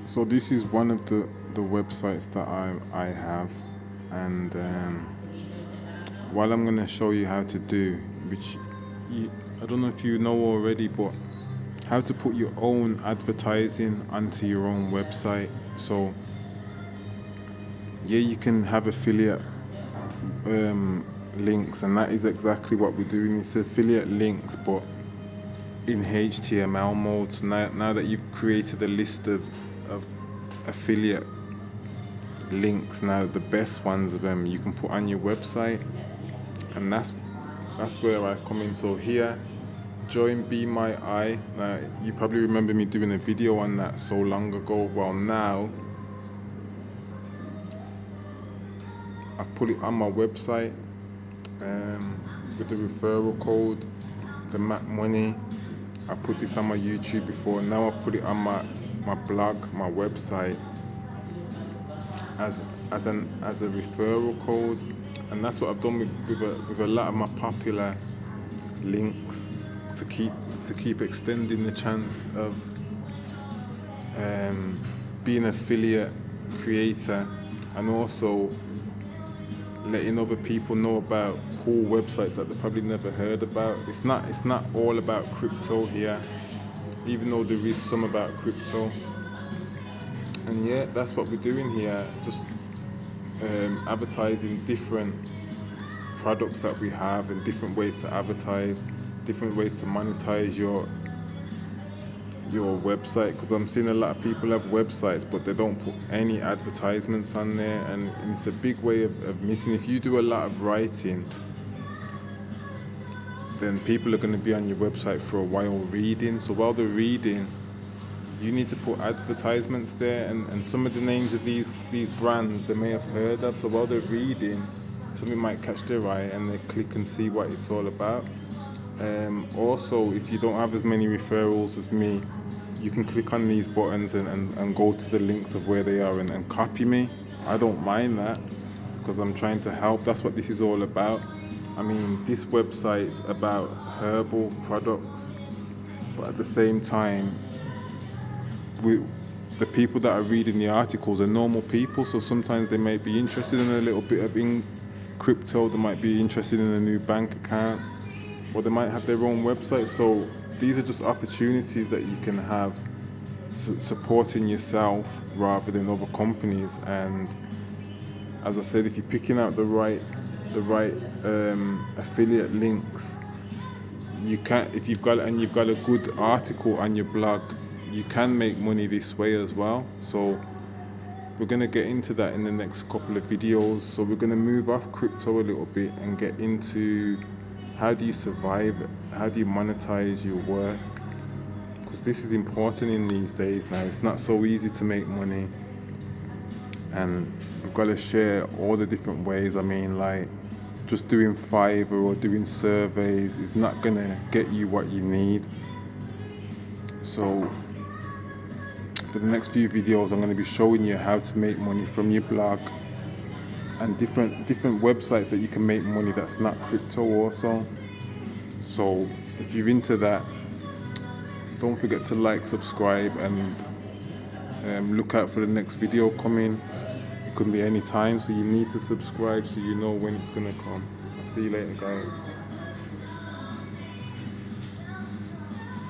So this is one of the websites that I have, and what I'm gonna show you how to do, which I don't know if you know already, but how to put your own advertising onto your own website. So yeah, you can have affiliate links, and that is exactly what we're doing. It's affiliate links, but in HTML mode. So now that you've created a list of affiliate links, now the best ones of them you can put on your website, and that's where I come in. So here, join Be My Eye. Now you probably remember me doing a video on that so long ago. Well, now I've put it on my website with the referral code, the Mac Money. I put this on my YouTube before. Now I've put it on my blog, my website, as a referral code, and that's what I've done with a lot of my popular links to keep extending the chance of being an affiliate creator, and also letting other people know about cool websites that they probably never heard about. It's not all about crypto here, even though there is some about crypto. And yeah, that's what we're doing here, just advertising different products that we have, and different ways to advertise, different ways to monetize your website, because I'm seeing a lot of people have websites but they don't put any advertisements on there, and it's a big way of missing. If you do a lot of writing, then people are going to be on your website for a while reading. So while they're reading, you need to put advertisements there, and some of the names of these brands they may have heard of. So while they're reading, something might catch their eye and they click and see what it's all about. Also, if you don't have as many referrals as me, you can click on these buttons and go to the links of where they are, and copy me. I don't mind that, because I'm trying to help. That's what this is all about. I mean, this website's about herbal products, but at the same time, the people that are reading the articles are normal people, so sometimes they may be interested in a little bit of crypto, they might be interested in a new bank account, or they might have their own website. So these are just opportunities that you can have, supporting yourself rather than other companies. And as I said, if you're picking out the right affiliate links, you can, if you've got a good article on your blog, you can make money this way as well. So we're going to get into that in the next couple of videos. So we're going to move off crypto a little bit and get into how do you survive, how do you monetize your work, because this is important in these days now. It's not so easy to make money, and I've got to share all the different ways. I mean, like, just doing Fiverr or doing surveys is not going to get you what you need. So for the next few videos, I'm going to be showing you how to make money from your blog, and different websites that you can make money that's not crypto also. So if you're into that, don't forget to like, subscribe, and look out for the next video coming. It could be any time, so you need to subscribe so you know when it's going to come. I'll see you later, guys.